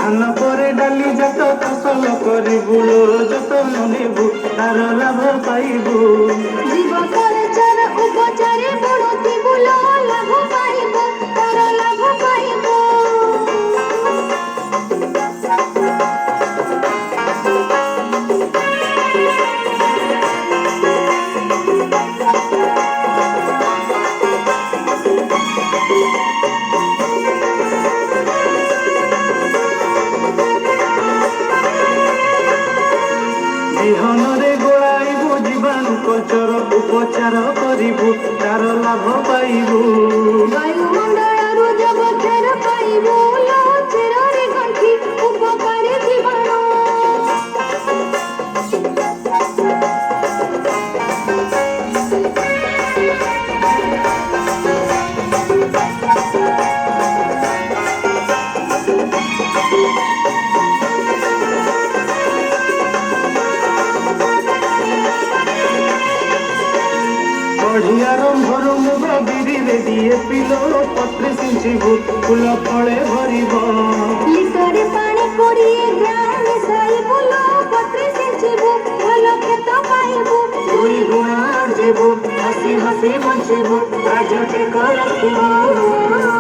ଧାନ ପରେ ଡାଲି ଜାତ ଫସଲ କରିବୁ ଲୋ ଯତନ ନେବୁ ତାର ଲାଭ ପାଇବୁ। জীব করে চার উপচারে বড়ুথিবু লো লাভ পাইব তার লাভ পাইব। ବିହନରେ ଗୋଳାଇବୁ ଜୀବାଣୁ କୋଚର ଉପଚାର କରିବୁ ତାର ଲାଭ ପାଇବୁ। ବାୟୁମଣ୍ଡଳରୁ ଜଗତର ପାଇବୁ लो ଚେରରେ ଗଣ୍ଠି ଉପକାରୀ ଜୀବାଣୁ। ବଢିଆ ରମ୍ଭରୁ ମୁଗ ବିରିରେ ଦିଏ ପିଲୋ ପତ୍ରେ ସିଞ୍ଚିବୁ ଫୁଲ ଫଳେ ଭରିବ। লিটারে পানি করিয়ে গ্রাম মিশাইবু লো পত্রে সিঞ্চিবু ভাল ক্ষেত পাইবু। ଦୁଇ ଗୁଣ ଯିବୁ ହସି ହସି ବଞ୍ଚିବୁ ରାଜ୍ୟ ଟେକ ରଖିବୁ।